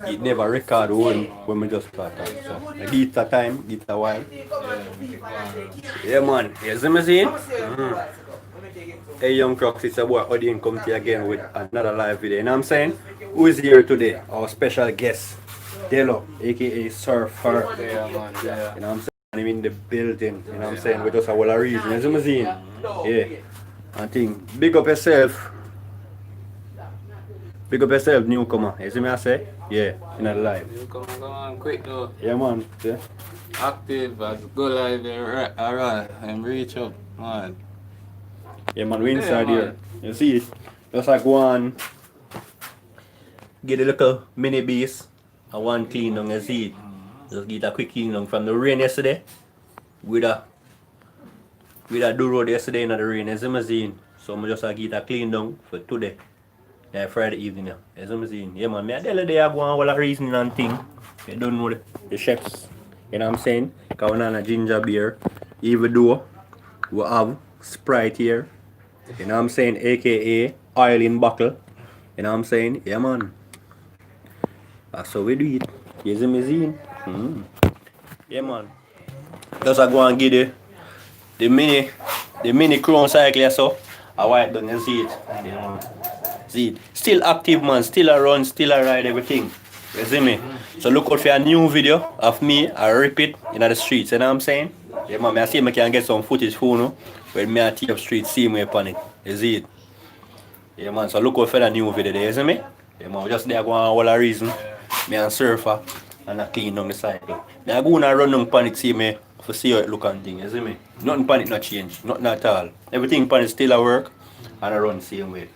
it never record when we just start time. So I give it a time, give it a while. Yeah man, you see me see? Hey young crocks, it's a boy Odane come to you again with another live video. You know what I'm saying? Who is here today? Our special guest, Dello, aka Surfer. Yeah, man, yeah. You know what I'm saying? I'm in the building, you know what I'm saying? With us a whole of reason. You see me seeing? Yeah. I think big up yourself. Big up yourself, newcomer. You see me I say? Yeah, in a live. You come on quick though. Yeah man. Yeah. Active, but go live there, alright, and reach up, man. Yeah man, we inside Yeah, here. man. You see it? Just like one get a little mini beast and one clean down, you see it? Just get a quick clean down from the rain yesterday. With a do road yesterday in the rain, you see me seeing? So I just get a clean down for today. Yeah, Friday evening now. You see me seeing? Yeah man, me a daily day I go on all the reasoning and thing. You don't know the chefs. You know what I'm saying? Because we have a ginger beer. Even though we have Sprite here. You know what I'm saying? AKA oil in bottle. You know what I'm saying? Yeah man. That's how we do it. You see me seeing? Yeah man. Just I go and get the mini crown cycle so I wipe down and see it. Yeah, man. See it. Still active man, still a run, still a ride, everything. You see me? So look out for a new video of me, I rip it in the streets, you know what I'm saying? Yeah man, I see I can get some footage for you when me at T up street see me upon it. You see it? Yeah man, so look out for the new video there, you see me? Yeah man, just there go on all a reason. Me and surfer and I clean down the cycle. Me I go and run down pan it, see me for see how it look and thing, you see me? Nothing pan it not change, nothing at all. Everything pan it still at work and I run the same way.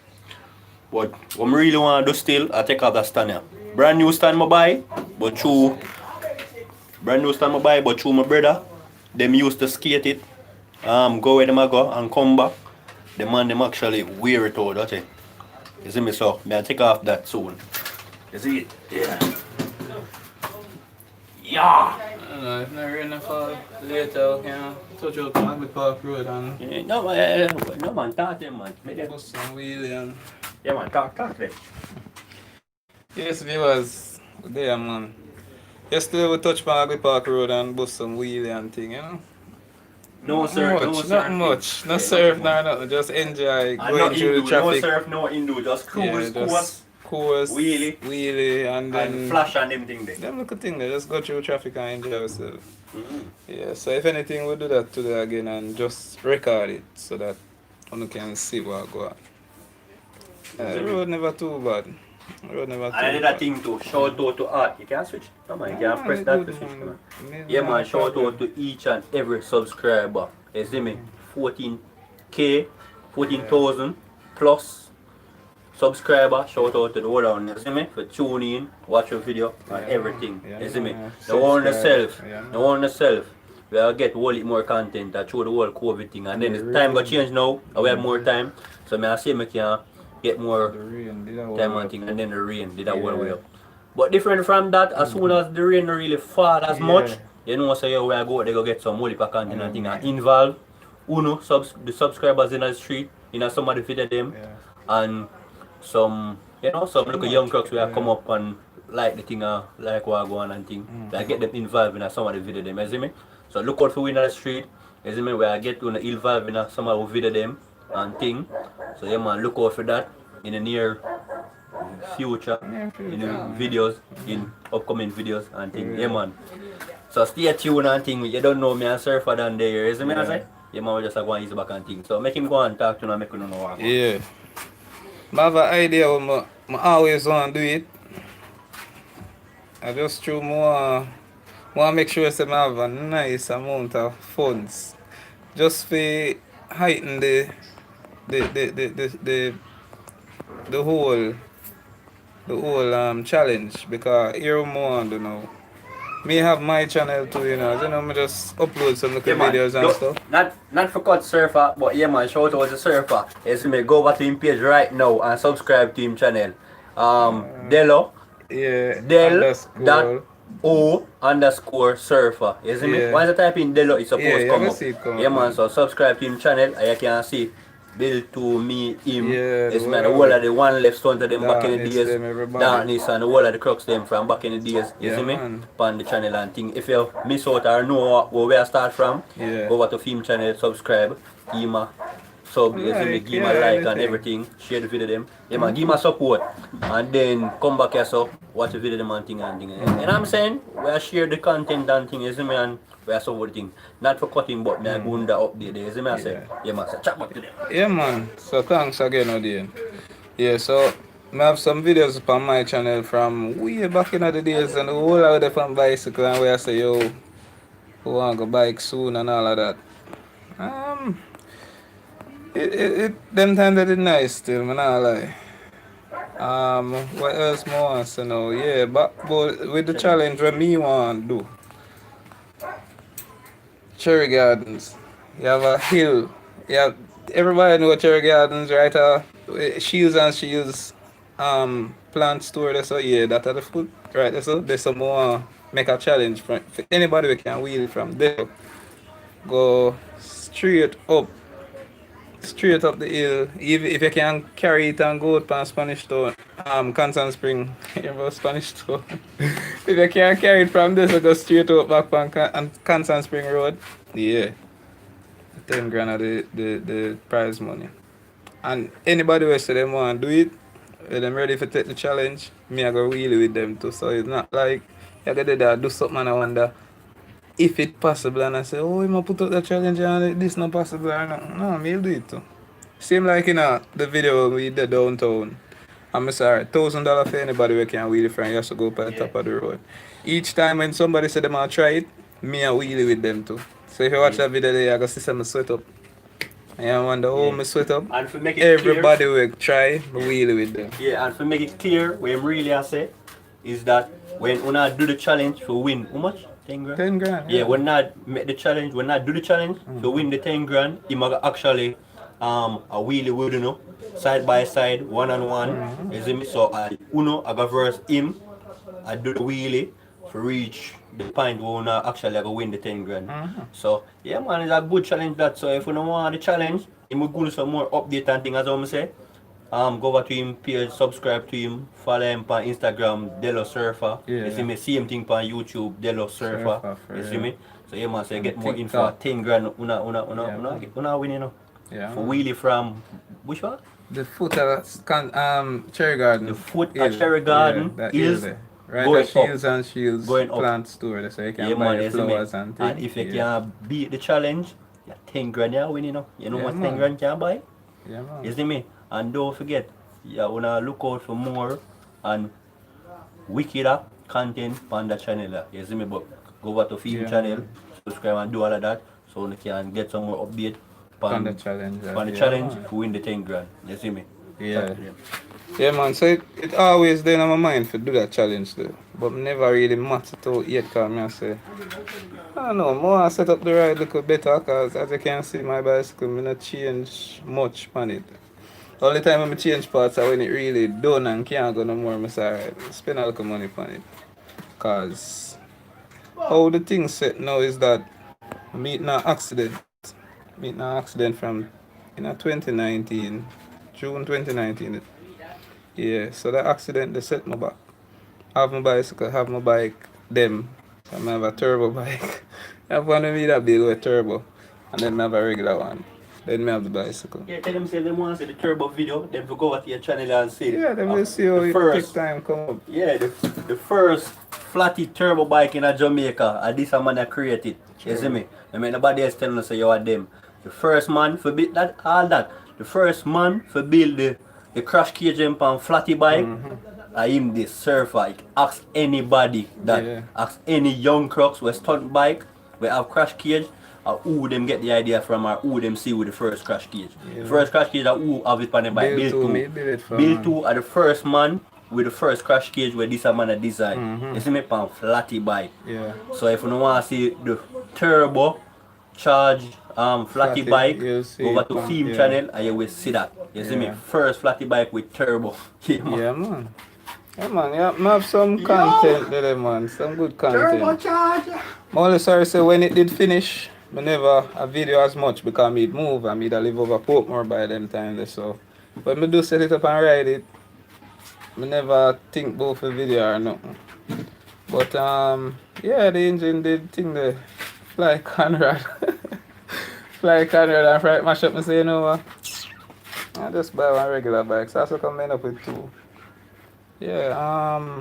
But what I really want to do still, I take off that stand here. Brand new stand I buy, but through my brother, them used to skate it, go where them I go and come back. The man them actually wear it out, that's it. You see me, so I take off that soon. You see it? Yeah. Yeah. If not rain fall later, you know, touch out Magby Park Road and Yeah, no man, talk to them man. Make them- bust some wheelie and... Yeah man, talk to them. Yes, viewers, there man. Yesterday we touched Magby Park Road and bust some wheelie and thing, you know. No sir, no sir. Not much. No surf, no nothing. Just enjoy And going no through the Hindu, no traffic. surf, no Hindu, just cruise, Course, wheelie, and then and flash and everything there. them little thing there, just go through traffic and enjoy yourself. Yeah, so if anything we'll do that today again and just record it so that one can see what go on. The road never too bad. Road never too I did that thing too, shout out to Art. You can switch? No man, you can press that to switch man. Yeah man, shout out to each and every subscriber. You see me? 14k, 14,000 plus subscriber. Shout out to the whole round, you see me? For tuning in, watch your video and everything. You see me? The one on the self. We'll get a whole lot more content that show the whole COVID thing. And then the time got change now, and we have more time. So I say I can get more time and thing, and then the rain did that whole way up. But different from that, as soon as the rain don't really fall as much, you know, so where I go, they go get some whole heap of content and thing and involve the subscribers in the street, you know, somebody video them, and some, you know, some little young crooks will come up and like the thing, like what I go on and thing, like get them involved in some of the video them, you see me? So look out for we in the street, you see me, where I get to involved in some of the video them and thing. So yeah man, look out for that in the near future, in the videos, in upcoming videos and thing. Yeah man. So stay tuned and thing. You don't know me and surfer down there, you see me I say? Yeah man, we just go and ease back and thing. So make him go and talk to him and make him know what. Yeah. I have an idea what I always want to do it. I just through more want to make sure that I have a nice amount of funds. Just for heighten the whole challenge, because here we want to know. Me have my channel too, you know, me just upload some little videos and stuff. Not for cut surfer, but yeah man, shout out to surfer. Yes me, go over to him page right now and subscribe to him channel. Dello. Yeah. Del.O_surfer. You see me? Once you type in Dello, it's supposed to come up. See it come yeah man, so subscribe to him channel and you can see Bill 2, me, him. Yeah, Yes, man. The whole of the one left front of them back in the Darkness, days. them, everybody. Darkness and the whole of the crux them from back in the days. You Yeah, see me? man. On the channel and thing. If you miss out or know where we start from, Yeah. go over to Film channel, subscribe, give him a sub, you see me, give him a like and everything. Share the video them. Yeah, man, give him a support. And then come back here so watch the video them and thing and thing. You know what I'm saying? We are share the content and thing, you see me, and we are some thing. Not for cutting, but me I go on the update there, you see me, I say. Yeah, man, so chat back to them. Yeah, man. So thanks again, Odane. Yeah, so I have some videos up on my channel from way back in the days and the whole of them on bicycle and where I say, yo, who want to go bike soon and all of that. Them times they did nice still, man, I lie. What else more wants to know? Yeah, but with the challenge what me want to do. Cherry Gardens. You have a hill. You have, everybody know Cherry Gardens, right? Shields and Shields plant store there, so yeah, that are the food. Right, so there's some more make a challenge for anybody we can wheel from there. Go straight up the hill. If you can carry it and go to Spanish Town, Constant Spring, Spanish Town. If you can carry it from there, so go straight up back on Constant Spring Road. Yeah, 10 grand of the prize money. And anybody who say them want to do it, when them ready for take the challenge, me I go wheelie with them too. So it's not like you gotta do something and I wonder if it's possible and I say, oh, you put up the challenge and this not possible or not. No, me will do it too. Same like the video we did downtown. I'm sorry, $1,000 for anybody who can wheelie from, you have to go up at the top of the road. Each time when somebody say they want to try it, me I wheelie with them too. So if you watch that video there, you go see some sweat up. And I wonder, oh, me sweat up. And for make it everybody clear, will try wheelie with them. Yeah, and for make it clear, what I'm really I say is that when I do the challenge for win, how much? 10 grand? 10 grand. Yeah, when I make the challenge, when I do the challenge to win the 10 grand, he might actually a wheelie with you know, side by side, one on one. You see me? So I go verse him, I do the wheelie to reach the point where I actually go win the 10 grand. So yeah man, it's a good challenge that. So if you don't want the challenge, you will go some more update and things as I say. Go over to him page, subscribe to him, follow him on Instagram, Dello-Surffer. Yeah, you see me, same thing on YouTube, Dello-Surffer. You see me? So yeah man, so you get more info. 10 grand una win, you know. Yeah, for wheelie from which one? The foot of Cherry Garden. The foot of Cherry Garden is right going at Shields and Shields going up. plant store, so you can Yeah buy man, the flowers and things. and if you can beat the challenge, 10 grand you win, you know. You know Yeah, what man. 10 grand can buy? Yeah, man. You see me? And don't forget, you wanna look out for more and wickeder content on the channel. You see me? But go over to Film channel, subscribe and do all of that so you can get some more update on the challenge. on the challenge to win the 10 grand. You see me? Yeah. Yeah man, so it always there in my mind to do that challenge though. But never really match it out yet because I say, I don't know, more I set up the ride look better because as you can see my bicycle, I not change much on it. Only time I change parts are when it really done and can't go no more, I say, spend a little money on it. Because how the thing set now is that I meet an accident. From 2019, June 2019. Yeah, so the accident they set my back. Have my bicycle, have my bike, them. So I have a turbo bike. I have one of me that big with turbo. And then I have a regular one. Then I have the bicycle. Yeah, tell them say they want to see the turbo video, then we go over to your channel and see. Yeah, then we'll see how it takes time come up. Yeah, the first flatty turbo bike in Jamaica, and this a man that created. You see me? I mean nobody else telling us say you are them. The first man for build that, all that. The first man for build the crash cage jump on flatty bike. I him this surfer. Ask anybody that ask any young crooks with stunt bike, we have crash cage, or who them get the idea from or who them see with the first crash cage. The first crash cage are who have it on the bike. Build 2 are the first man with the first crash cage where this a man a design. You see me on flatty bike. Yeah. So if you don't want to see the turbo charge flatty bike, go over to Film channel and you will see that. You see me? First flatty bike with turbo. Yeah man. Yeah man, I have some content there man, some good content. Turbo charge! I'm only sorry say when it did finish, I never a video as much because me'd move and me'd live over Portmore by them time. So when me do set it up and ride it, I never think about a video or nothing. But yeah, the engine did thing the fly Conrad. Fly Conrad and Fright mash up and say, you know what? I just buy one regular bike. So that's what I'm up with two. Yeah,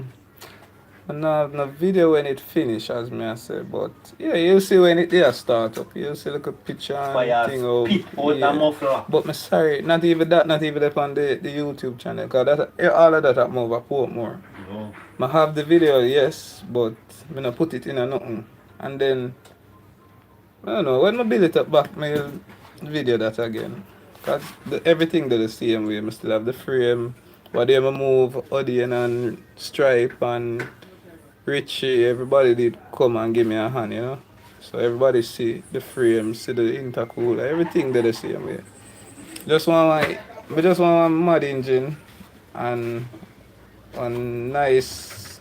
no video when it finish as me I say, but yeah, you'll see when it there start up. You'll see like a picture and Fire thing of spit out yeah. a muffler. But me sorry, not even that, not even up on the YouTube channel, cause that all of that up over Portmore. No. I have the video, yes, but me not put it in a nothing. And then I don't know, when I build it up back, me video that again. Cause everything that the same way. I still have the frame. What they move, Odane and Stripe and Richie, everybody did come and give me a hand, you know. So everybody see the frame, see the intercooler, everything that the same way. Just want I just want one mad engine and one nice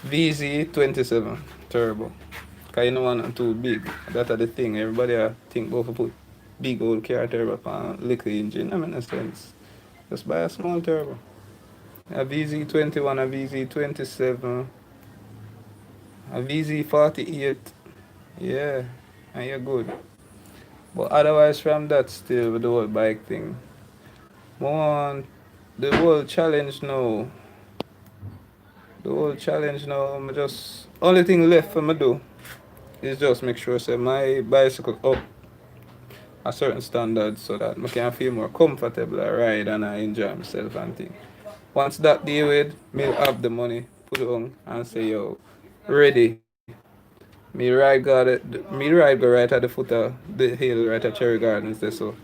VZ27 turbo. Cause you know one too big. That's the thing. Everybody think about to put big old car turbo on little engine. I mean, no sense. Just buy a small turbo. A VZ21, a VZ27, a VZ48. Yeah, and you're good. But otherwise from that still with the whole bike thing. More the whole challenge now. The whole challenge now, I just only thing left for me do is just make sure say my bicycle up a certain standard so that I can feel more comfortable I ride and I enjoy myself and things. Once that deal with, me have the money, put it on and say yo, ready. Me ride go right at the foot of the hill right at Cherry Gardens there so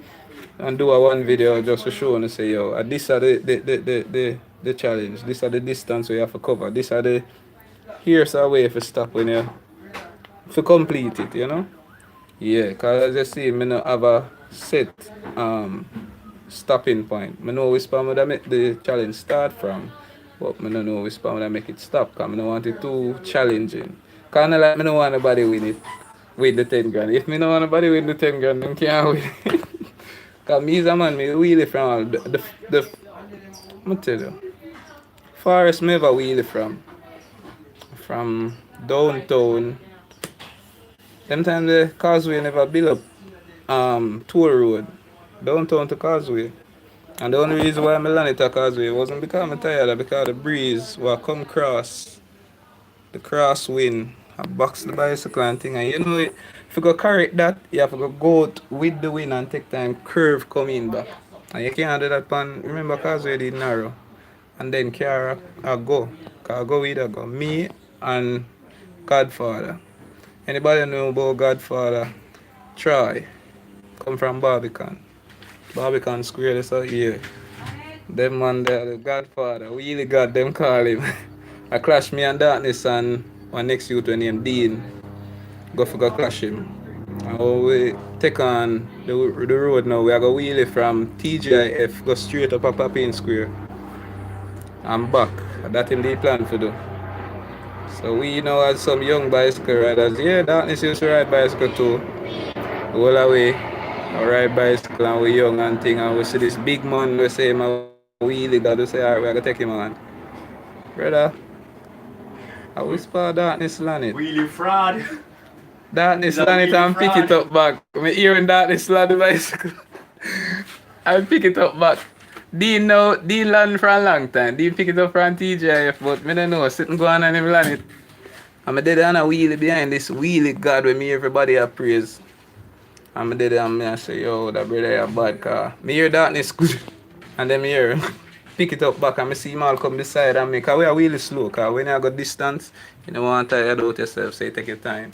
and do a one video just to show and say yo, this are the challenge, this are the distance we have to cover, this are the here's a way for stop when you to complete it, you know? Yeah, cause as you see, me not have a set stopping point. I know which spot would I make the challenge start from, but I don't know which spot would I make it stop. Cause I don't want it too challenging. Kinda like I don't want nobody win it, win the 10 grand. If me don't want nobody win the 10 grand, then can't win it. Cause me is a man, me wheelie from all I'm tell you, farthest me ever wheelie from downtown. Them time the causeway never built up tour road downtown to causeway. And the only reason why I land it at causeway wasn't because I'm tired, because the breeze will come cross the crosswind and box the bicycle and thing. And you know if you go correct that, you have to go out with the wind and take time curve coming back. And you can't do that pan remember causeway did narrow. And then car I go. Cause I go with I go. Me and Godfather. Anybody know about Godfather? Troy. Come from Barbican. Barbican Square, that's out here. Them man there, the Godfather. Wheelie God, them call him. I clash me and Darkness and one next youth named Dean. Go for go clash him. And we take on the road now. We are go wheelie from TGIF, go straight up a Papine Square. I'm back. That's him the plan for do. So we know as some young bicycle riders, yeah, Darkness used to ride bicycle too. All the way, I ride bicycle and we young and thing and we see this big man we say my wheelie God, we say alright, we gotta take him on. Brother, I whisper Darkness land it. Wheelie fraud. Darkness land it and pick it up back. Me hearing Darkness land the bicycle. I pick it up back. Dean land for a long time. Dean pick it up from TGIF, but me don't know, sitting going on him land it. And I did on a wheelie behind this wheelie God where me everybody a praise. And I did it and I say, yo, that brother a bad car. Me hear Darkness good. And then me hear pick it up back and I see him all come beside and me. Cause we are really slow. Cause when you go distance, you don't want to tire out yourself, so you take your time.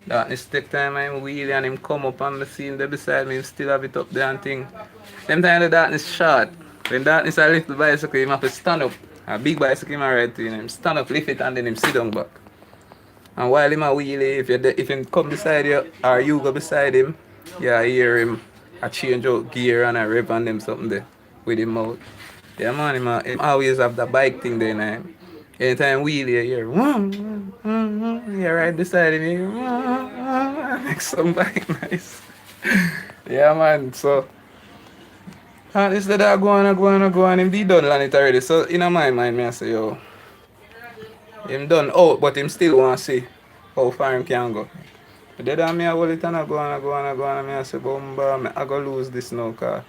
Darkness take time and him wheelie and him come up and I see him there beside me, him still have it up there and thing. Them time the Darkness short. When Darkness a lift the bicycle, him have to stand up. A big bicycle him a ride to him stand up, lift it and then him sit down back. And while him a wheelie, if him come beside you or you go beside him, yeah, hear him a change out gear and a rev and them something there with him out. Yeah man, him always have the bike thing there now. Anytime wheelie you hear you right beside him, make some bike nice. Yeah, man. So, and instead of go on, him be done land it already. So, in my mind, me I say, yo, him done out, but him still want to see how far him can go. But then me I hold it and I go on, and me I say, Bumba, I go lose this now, cause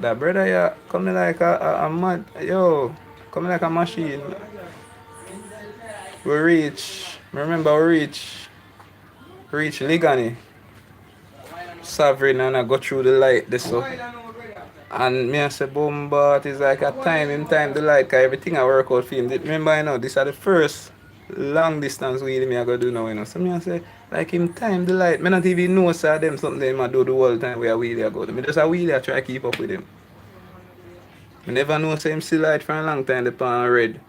that brother, yeah, coming like a mad, yo, coming like a machine. We remember we reach Ligani, Sovereign, and I go through the light, this so. And me I say, Bumba, it is like a time the light, cause everything I work out for him. Remember, you know, this are the first long distance wheelie me I go do now, you know. So me I say, like him time the light, me not even know say them something them I do the whole time where a wheelie I go. Me just a wheelie I try to keep up with him. Me never know say him see light for a long time the pan red.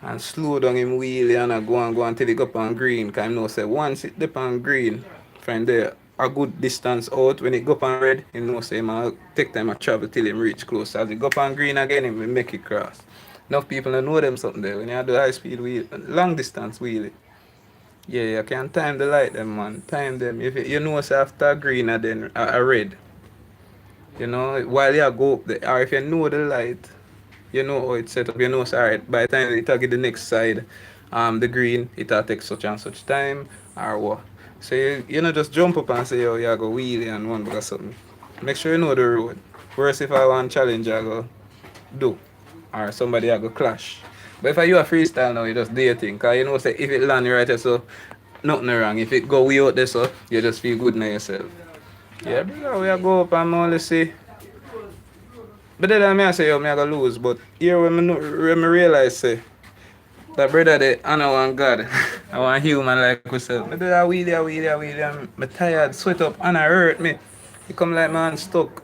And slow down him wheelie and I go on till he go up on green. Cause I know say once it dip on green, from there a good distance out, when it go up on red, you know say him take time to travel till him reach close. As it go up on green again, him will make it cross. Enough people don't know them something there. When you do high speed wheel, long distance wheelie. Yeah, you can time the light them, man. Time them. If you know say after green and then a red. You know, while you go up there, or if you know the light, you know how it's set up, you know, so alright, by the time it get the next side, the green, it'll take such and such time, or what. So you know, just jump up and say, yo, you go wheelie and one because something. Make sure you know the road. Worse if I want challenge, I go do, or somebody I go clash. But if you a freestyle now, you just do your thing, cause you know, say if it land right there, so nothing wrong. If it go way out there, so you just feel good now yourself. Yeah, brother, we go up and only see. But then I say, yo, me I go lose. But here when me realize, say, that brother, I know want God. I want human like myself. I do a wheelie. I'm tired, sweat up, and I hurt me. It come like man stuck.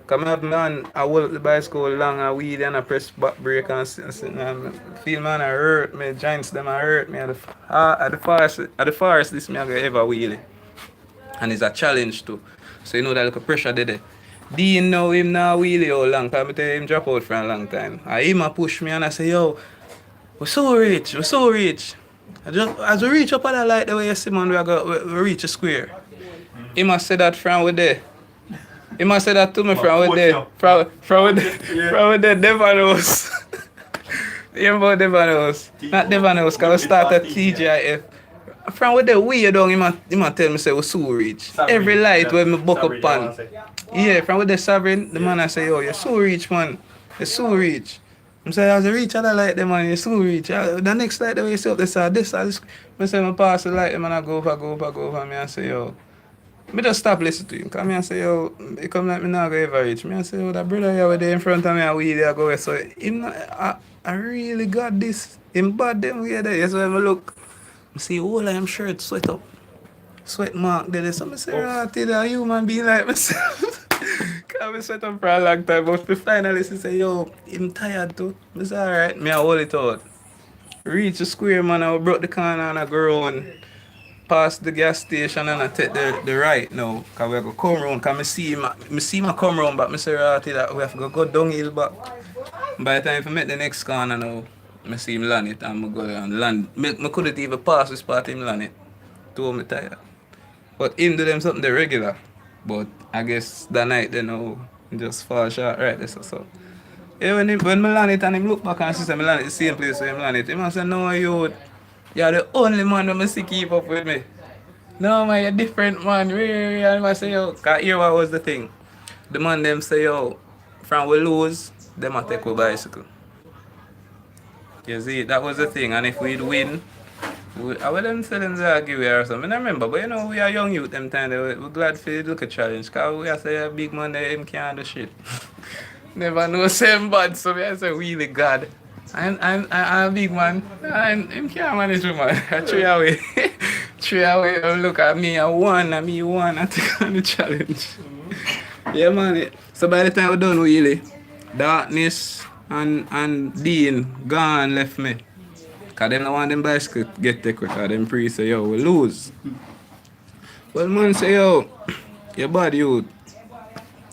Come have man, I hold the bicycle long, I wheelie and I press back brake and feel man, I hurt me, joints them, I hurt me. At the forest, this me I go ever wheelie. And it's a challenge too. So you know that little pressure there. Dean know him now wheelie how long, cause I tell him drop out for a long time. And him a push me and I say, yo, we're so rich. As we reach up on the light the way you see man, we reach a square. He must say that from with there. He must say that to me from with there. From with there, Devon House. You know about Devon House? Not Devon House, cause we start at TGIF. From with the way down, he might tell me say we so rich. Every light where me buck up on. Yeah, from with the Sovereign, the man I say, yo, you're so rich, man. You're so rich. I say, as a rich other light them, man, you're so rich. The next light the way you see up this side, this. I say, I pass the light, man, I go over, me I say, yo. Me just stop listening to him. Cause me I say, yo, he come like me now go ever rich. Me I say, yo, that brother here there in front of me, I wheelie, I go away. So, him, I really got this. Him bad them way there. So, when I look. See all I'm sure it's sweat mark there. So I say, till a human being like myself. Cause I sweat up for a long time. But the finalist say, yo, I'm tired too. I say, alright, me I hold it out. Reach the square man, I broke the corner and I go around. Past the gas station and I take the right now. Cause we go come round. Cause me see my come round, but I say, that we have to go downhill back. By the time I make the next corner now, I see him land it and I go and land. I couldn't even pass this part him land it. Too me tired. But him do them something they regular. But I guess that night they know just fall short right there. So. Yeah, when I land it and him look back and see me land it the same place where him land it, he must say, no, you're the only man who must keep up with me. No man, you're different man. And I must say, yo, cause here what was the thing. The man them say, yo, from we lose, them a take a bicycle. You see, that was the thing, and if we'd win, I wouldn't say them to give away or something. I remember, but you know, we are young youth them time, we're glad for the look at challenge, because we are say a big man there, him can't do shit. Never know same bad, so we are say really God. I'm a big man, and him can't manage me, man. I 3 away, look at me, I won, I take on the challenge. Yeah, man. So by the time we're done, really, darkness and Dean gone left me. Cause them don't want them bicycle get taken because them pre say, yo, we lose. Well, man say, yo, you bad youth.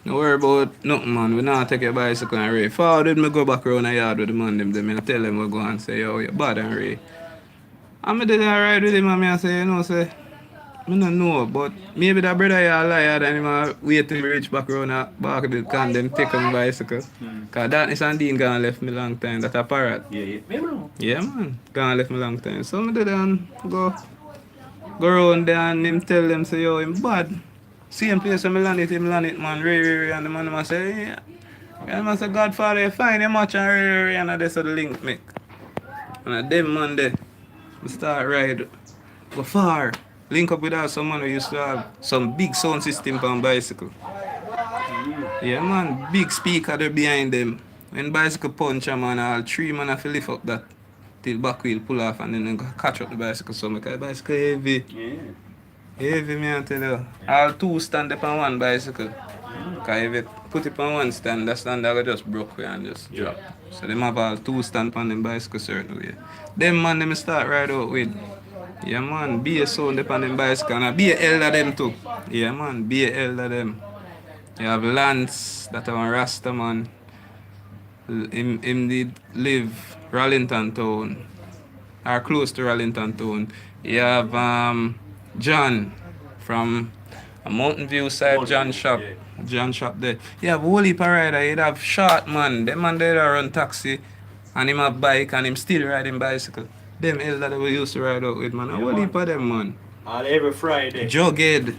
Don't worry about nothing, man. We not take your bicycle and Ray. Forward me go back around the yard with the man them. I tell them we go and say, yo, you bad and Ray. And me did I ride with him and I say, you know, say, I don't know, but maybe that brother here a liar and him a wait till me reach back around the back of the can them take on bicycle. Cause Darkness and Dean gone left me long time. That a parrot. Yeah. Maybe no. Yeah man. Gone left me long time. So I did and go around there and him tell them say yo him bad. Same place where him land it man, Ray, and the man must say yeah. And man say Godfather you find your match and Ray and that's how the link make. And them man there, I start ride. Go far. Link up with us, someone who used to have some big sound system on bicycle. Yeah man, big speaker there behind them. When bicycle punch a man, all three man have to lift up that till back wheel pull off and then go catch up the bicycle. So because the bicycle heavy. Yeah. Heavy me I tell you. All two stand up on one bicycle. Cause if you put it on one stand, that stand will just broke and just drop. So them have all two stand on them bicycle certain way. Them man them start ride out with. Yeah man, be a sound upon them bicycle and be a elder them too. Yeah man, be a elder them. You have Lance, that one Rasta man. Him did live Rallington town. Or close to Rallington town. You have John from a Mountain View side, John shop. Yeah. John shop there. You have Wheelie rider, you'd have Short man. Them man there run taxi and him have bike and him still riding bicycle. Them elder that we used to ride out with man. A whole heap of them man. And every Friday. Jughead.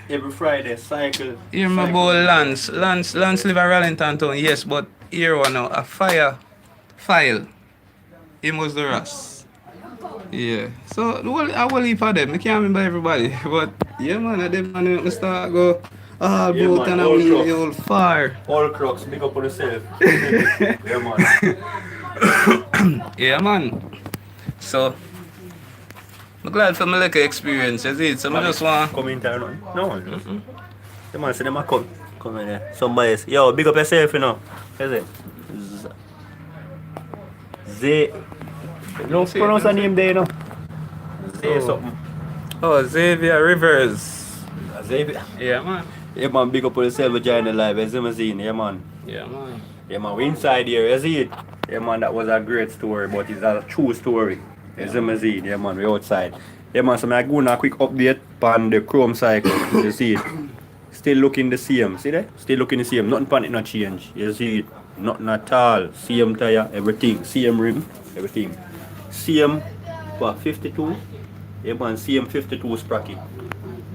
Every Friday, cycle. Hear my boy Lance. Lance live at Rallington town, yes, but here one now, a file. Him was the Ross. Yeah. So I will heap of them. I can't remember everybody. But yeah man, them man I start go all Yeah, boat man, and a all wheel crooks. the whole fire. All crooks, big up on yourself. Yeah, man. Yeah man. So I'm glad for my little experience, you see. So I just want Come in there, no. The man say them a come in there. Somebody say, yo, big up yourself, you know. Is it? Z. No, pronounce the name there, you know. Z something. Oh, Xavier Rivers. Xavier. Yeah man. Yeah, man, big up on yourself, join the live. You see me seeing, yeah, man. Yeah man. Yeah, man, we inside here, you see it? Yeah, man, that was a great story, but it's a true story. You see me see it? Yeah, man, we outside. Yeah, man, so I go on a quick update on the Chrome cycle. You see it? Still looking the same, see that? Still looking the same, nothing pan it not change. You see it? Nothing at all. Same tire, everything. Same rim, everything. Same, what, 52? Yeah, man, same 52 sprocket.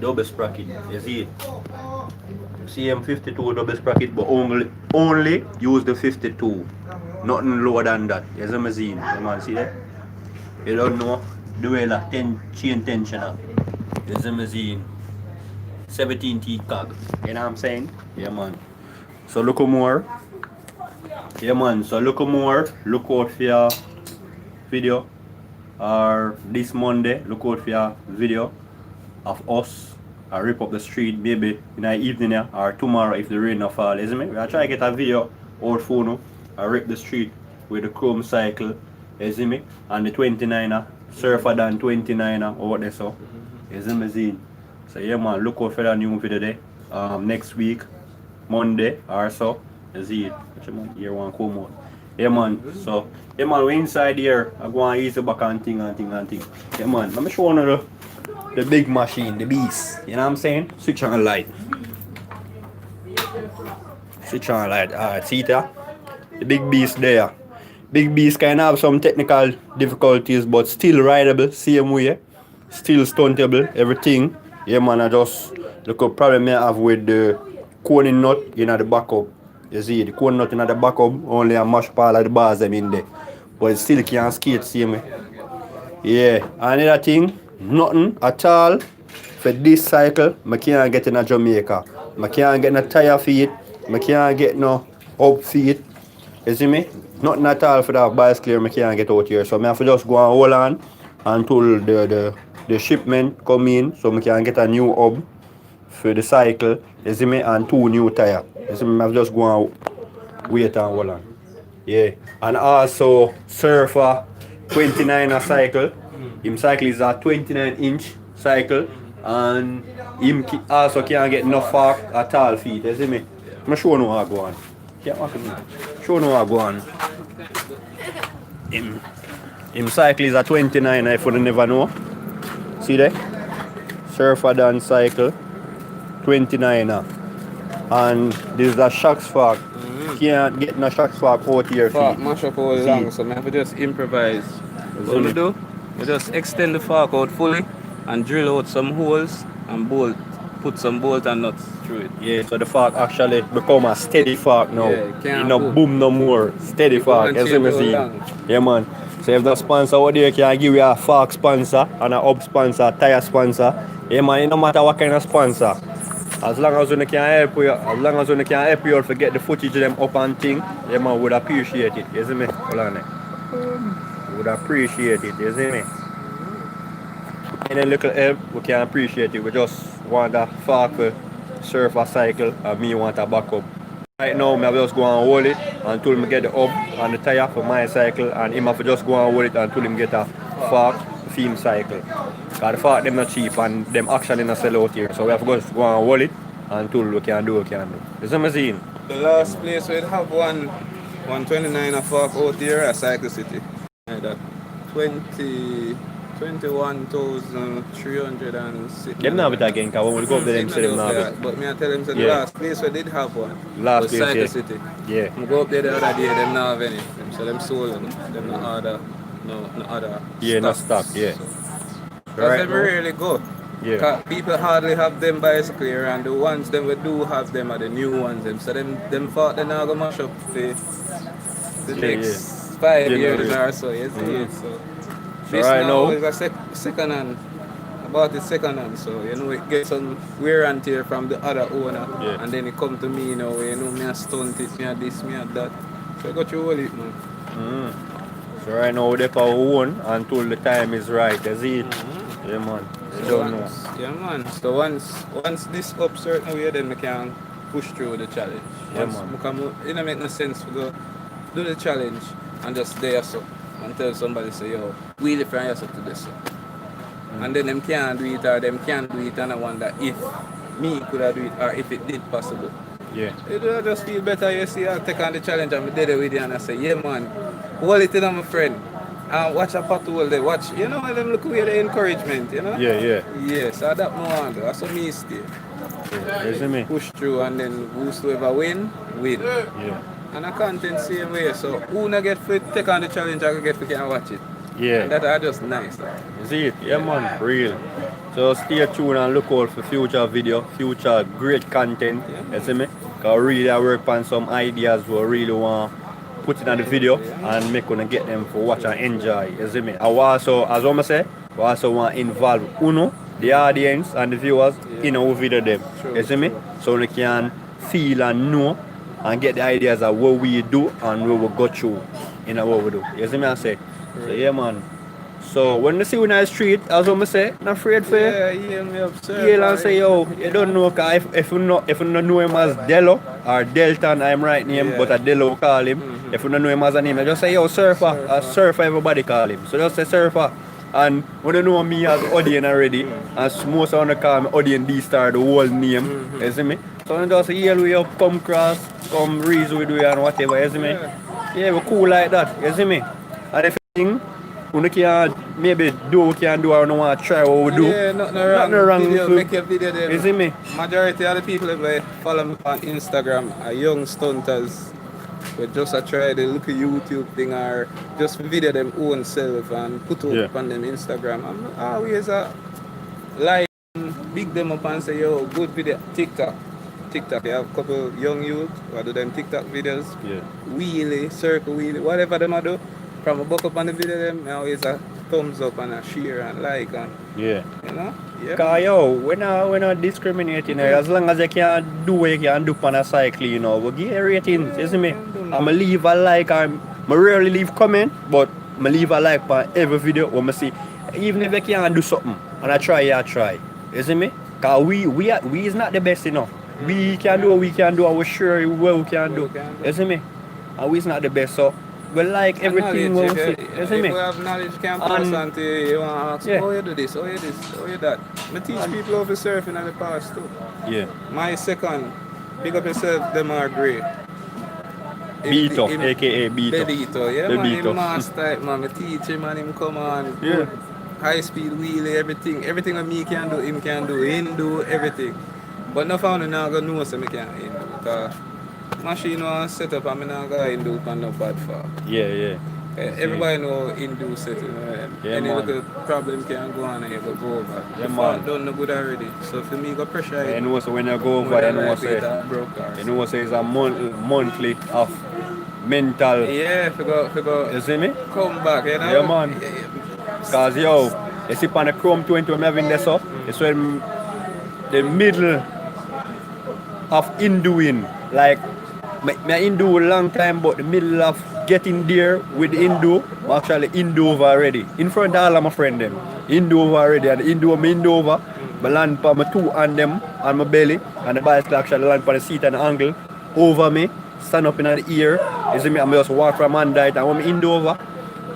Double sprocket, you see it? CM52 double sprocket, but only use the 52. Nothing lower than that. You see me seeing? You man see that? You don't know the way like chain tensioner. You see me seeing? 17 T cog. You know what I'm saying? Yeah man. So look more. Yeah man, so look more. Look out for your video. Or this Monday, look out for your video of us. I rip up the street maybe in the evening or tomorrow if the rain not fall, isn't it? I try to get a video out phone. I rip the street with the Chrome cycle, isn't it? And the 29er, surfer than 29er or what they saw. Isn't it? So yeah man, look out for that new video there. Next week, Monday or so. You see it? Here one come out. Yeah man, so yeah man, we inside here. I go and ease the back and thing. Yeah man, let me show you the big machine, the beast. You know what I'm saying? Switch on the light. Switch on the light. Alright, see there? The big beast there. Big beast can have some technical difficulties, but still rideable, same way. Still stuntable, everything. Yeah man, I just look up problem I have with the coning nut in the backup. You see, the coning nut in the backup only a mash part of the bars them in there. But it still can't skate same way. Yeah, another thing. Nothing at all for this cycle. I can't get in a Jamaica. I can't get no tire feet. I can't get no up feet. You see me? Nothing at all for that bicycle. I can't get out here. So I have to just go and hold on until the shipment come in. So I can get a new hub for the cycle. You see me? And 2 new tires. You see me? I have to just go and wait and hold on. Yeah. And also Surfer 29er cycle. Him cycle is a 29-inch cycle and him also can't get enough fork at all feet, you see me? I'm show you how I go on. Show you how I go on. Him cycle is a 29 if you never know. See there? Surfer done cycle 29er. And this is a shocks fork. Can't get no shocks fork out here. Fork mash up all See? along, so I have to just improvise. What we do? We just extend the fork out fully and drill out some holes and bolt. Put some bolt and nuts through it. Yeah, so the fork actually become a steady fork now. Yeah, it can't You know, move. boom no more. Steady You fork. can't As you change may how see. long. Yeah, man. So if the sponsor out there can give you a fork sponsor and a hub sponsor, tire sponsor, yeah, man, it no matter what kind of sponsor. As long as you can help you, as long as you can help you out to get the footage of them up and thing, yeah, man, would appreciate it. You see me? Hold on there. Would appreciate it. You see me? Any little help, we can appreciate it. We just want a fork to surf a cycle and me want a backup. Right now, I just go and hold it until I get the hub and the tire for my cycle, and him have to just go and hold it until him get a fork theme cycle. Because the fork them not cheap and them actually not sell out here. So we have to just go and hold it until we can do what we can do. You see what I'm saying? The last place we'd have 129 a fork out here at Cycle City. That 21,306. Them not have it again, because when we go up there, them say them not have it. But me I tell them the Yeah. last place we did have one. Last was place, Cycle yeah. City. Yeah. I go up there the other day, them not have any. So them sold them. Them no other Yeah, no stocks. stock, yeah. So, Right them now. really good. Yeah. 'Cause people hardly have them bicycle here, and the ones them we do have them are the new ones. Them. So them thought they not gonna mash up the next 5 years Generation. or so. You see it. So So this right now now- is a second hand. About the second hand, so you know it gets some wear and tear from the other owner, Yeah. and then it come to me now. You know me a stunt it, me a this, me a that. So I got you all it, man. So right now, we're for our own until the time is right. You see it? Yeah, man. You don't know. Yeah, man. So once this up certain way, then we can push through the challenge. Yeah, Once man. we come, it don't make no sense to go do the challenge and just stay so and tell somebody say, yo, wheelie from yourself to this. And then them can't do it or them can't do it, and I wonder if me could have do it or if it did possible. Yeah. It will just feel better, you see, I take on the challenge and I did it with you and I say, yeah man, hold it in, my friend. And watch a pothole there, watch, you know, them look with the encouragement, you know? Yeah. Yeah, so that no one do. That's what me stay. You see me? Push through and then whosoever win. Yeah. And I content same way, so who not get fit, take on the challenge, I get fit and watch it. Yeah. And that are just nice. You see it? Yeah, man. Real. So stay tuned and look out for future video, future great content. You see me? Because really I work on some ideas we really want to put it on the video and make gonna get them for watch and enjoy. You see me? I also, as I say, we also want to involve Uno, the audience and the viewers in our video them. True, You see me? true. So they can feel and know and get the ideas of what we do and what we go through in what we do. You see me? I say? So yeah, man. So when you see you in the street, as I say, not afraid for Me observe. yeah, and say, yo, you don't know, cause if you don't know him as Dello or Delton, I'm right name, Yeah. but a Dello call him. If you don't know him as a name, you just say, yo, Surfer. A Surfer, everybody call him. So just say Surfer. And when you know me as Odane already, and most of them call me Odane D-Star, the whole name, you see me? So you just yell we up, come cross, come reason with you and whatever, you see me? Yeah, we cool like that, you see me? And if you think, we can maybe do what we can do or no want to try what we do. Yeah, nothing wrong. Nothing wrong Video, with make a video then. You see me? Majority of the people that follow me on Instagram are young stunters. We just try the little YouTube thing or just video them own self and put up on them Instagram. I'm always like big them up and say, yo, good video. TikTok, you have a couple young youth who do them TikTok videos. Yeah. Wheelie, circle wheelie, whatever them do. From a book up on the video them, I always a thumbs up and a share and like and Yeah. you know? Yeah. Cause yo, we're not discriminating. As long as you can do what you can do on a cycle, you know, we give ratings, you see me? I'ma leave a like and I rarely leave comment, but I leave a like on every video when I see. Even if I can't do something and I try. You see me? Cause we is not the best, you know. We can do what we can do and we're sure what we can do. You see me? And we is not the best, so we like everything we see. You see me? If we have knowledge, can pass on to you. You want to ask, how you do this, how you this, how you that. I teach people how to surf in the past too. Yeah. My second, pick up yourself, them are great. Beato, aka Beato. Beato, yeah, The man, Beato. him master type, man. I teach him and him come on. Yeah. high speed wheelie, everything that me can do, him can do. Him do everything. But no found now gonna know so me can't him do. Because machine was set up and me not gonna him do on no bad for. Yeah, yeah. Everybody know him do set it. Yeah, Any man. little problem can go on and you go over. Yeah, The fault man. done no good already. So for me go pressure it. You know, so when you go More over, than likely it broke or you know, say it's a monthly of mental. yeah, forgot You see me? come back, you know? Yeah, man. Cause yo, you see on the Chrome 20 when I'm having this up, it's when the middle of indoing. Like me Indo a long time, but the middle of getting there with the Indo, I'm actually Indo over already. In front of all of my friend them. Indo over already. And the Indo over. I land for my two on them on my belly. And the bicycle actually land for the seat and the angle over me. Stand up in the ear. You see me, I'm just walk from hand diet. And when I Indo over,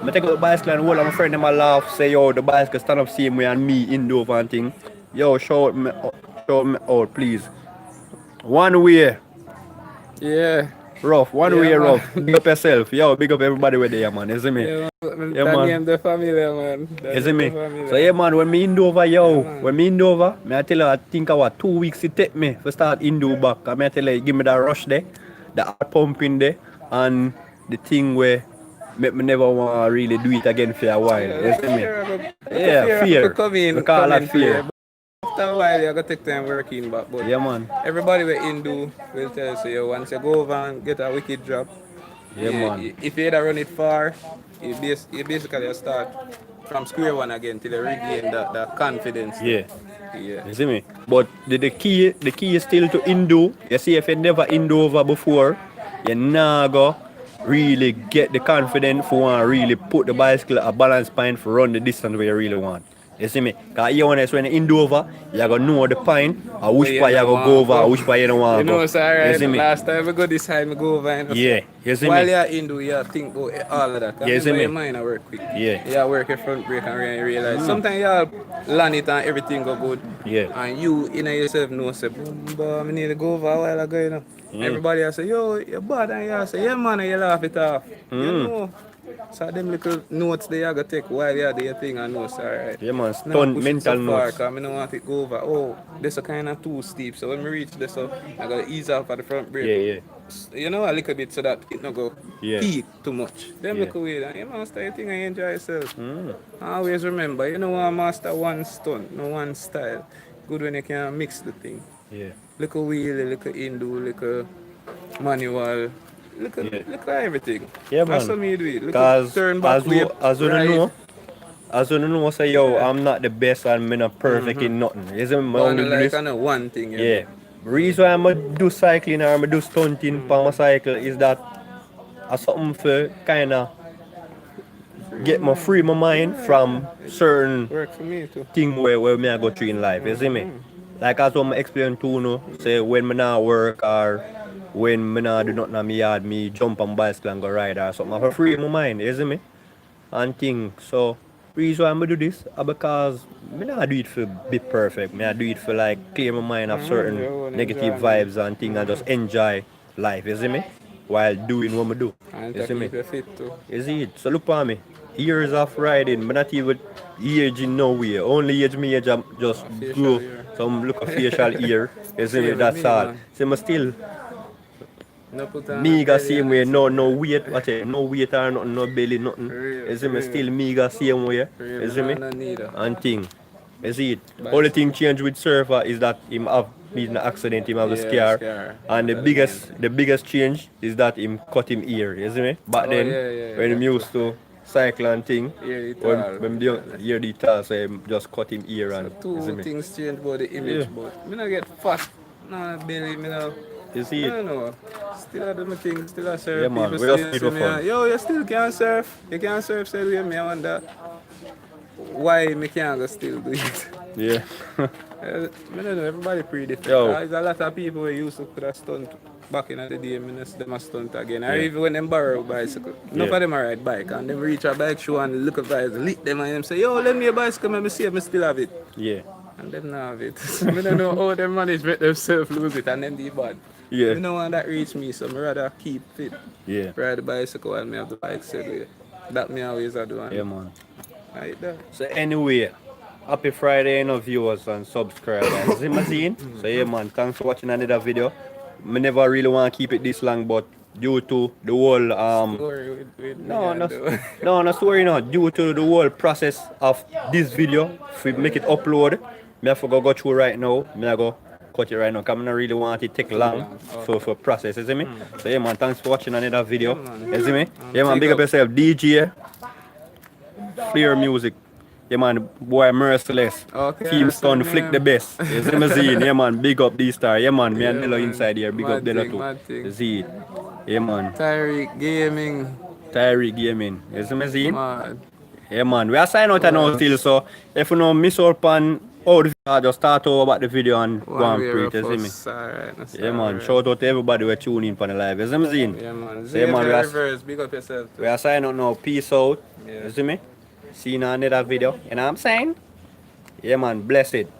I take out the bicycle and hold on my friend them I laugh, say yo the bicycle stand up same way and me Indo over and thing. Yo, show me out please. One way. Yeah. Rough, one Yeah, way man. rough. Big up yourself. Yo, big up everybody with there, man. You see me? Yeah, man. Yeah, That man. name the family, man. That You see name me? the family. So yeah, man, when me Indo over, yo, man. when me Indo over, me I tell you, I think about 2 weeks it take me to start Indo back. I tell you, give me that rush there, the heart pumping there, and the thing where make me never want to really do it again for a while. You see me? Yeah, fear. We call that fear. After a while, you gotta take time working back. But Yeah, man. everybody we Hindu will tell you, so you once you go over and get a wicked drop, Yeah, man. if you either run it far, you basically start from square one again till you regain the confidence. Yeah. Yeah. You see me? But the key is still to Indo. You see, if you never Indo over before, you nah go really get the confidence for one really put the bicycle a balance point for run the distance where you really want. You see me? Cause you want to when you Indo over, you gotta know the point, or which part you gotta go over, or which part you don't want You to go. know, so alright, You see me? last time I go this time, I go over and Yeah, you see while me? you're Hindu, you think about all of that. Yeah, you see me? Your mind I work quick. Yeah. You work your front brake and realize sometimes you land it and everything go good. Yeah. And you in yourself know say, but I need to go over a while ago, you know. Everybody else say, yo, you're bad, and you say, yeah man, and you laugh it off. You know. So them little notes they are gonna take while you do your thing and know, so alright. Yeah, man, Now stunt push it mental so far, notes. cause I don't want it to go over. Oh, this is kind of too steep. So when we reach this, so I gotta ease off at the front brake. Yeah. You know, a little bit so that it not go Yeah. peak too much. Them Yeah. look away and you master your thing and enjoy yourself. Always remember, you know want master one stunt, no one style. Good when you can mix the thing. Yeah. Little wheelie, little Hindu, little manual, little everything. Yeah, That's man. how me do it. Little Cause turn back whip, as you right. know, say yo, I'm not the best and I'm not perfect in nothing. You see me? My But only do like this. I know one thing. Yeah. Reason why I'm do cycling or I'm do stunting for my cycle is that I something for kinda get my free my mind from certain Work for me too. thing where me I go through in life. You see me? Like as what I explain to you, know, say when me not work or when me not do nothing on my yard, me jump on bicycle and go ride or something. I for free my mind, you see me? And thing. So reason why I do this is because me not do it for be perfect. Me I do it for like clear my mind of certain yeah, negative enjoy, vibes and things and just enjoy life, you see me? While doing what I do. And You to see me? keep you fit too. You see it? So look for me. Years of riding, but not even aging nowhere. Only age me age I'm just facial grow hair. some look of facial ear. You see me? Same with That's me, all. man. See me still No put on me a got belly same and way, it's no weight, what it, no weight or nothing, no belly, nothing. Real, You see me real. still me got same way. real, You see me? no neither. And thing. You see it? But Only thing change with surfer is that him have been in an accident, him have a Yeah, scar. scar. And That's the biggest change is that him cut him ear, you see me? Back Oh, then yeah, when him that used to cycle and thing, Ear it when all. when the hear the tall, so him just cut him ear and you see Two me? things change about the image, Yeah. but me not get fat. No belly, me no. You see I it? don't know. Still I do my thing, still I surf. Yeah, man, People we just still need say to me, fun. yo, you still can surf. You can surf, say we me I wonder why me can't go still do it. Yeah. I don't know, everybody pretty different. Yo. There's a lot of people who used to could have stunt back in the day, I mean, them a stunt again. Or Yeah. even when them borrow a bicycle. Enough Yeah. of them are ride bike and them reach a bike show and look at guys, lick them and them say, yo, lend me a bicycle, let me see if I still have it. Yeah. And them not have it. I don't know how them manage make themselves lose it and then they bad. Yeah. You know one that reach me, so I rather keep fit. Yeah. Ride the bicycle while me have the bike said way. That me always a do. Yeah, man. Like that. So anyway, happy Friday, viewers and subscribers. Zimazine. So yeah man, thanks for watching another video. Me never really want to keep it this long, but due to the whole Story with me no, and no, do. no sorry, no. Due to the whole process of this video, if we make it upload, me have to go through right now. Me I go cut it right now, because I don't really want it to take long for process, you see me? So yeah man, thanks for watching another video. You see me? Yeah man, big up yourself, DJ, Clear Music. Yeah man, boy merciless. Okay, Team that's Stun, the flick name. the best. You see me zine? Yeah man, big up these star. Yeah man, me and Yeah, Dello man. inside here. Big up Mad Dello thing, too. mad thing. Z. Yeah man. Tyreek Gaming. Tyreek Gaming. You see me zine? Mad. Yeah man, we are signing out now still, so if you know miss out on all the video, just start over about the video and go One and way pray rough it, you see me? us. Alright, that's Yeah man, alright. shout out to everybody who tune in for the live, you see me zine? Yeah man. So, yeah, man, Xavier Reverse, big up yourself too. We are signing out now, peace out, Yeah. you see me? See you in another video, you know what I'm saying? Yeah man, bless it.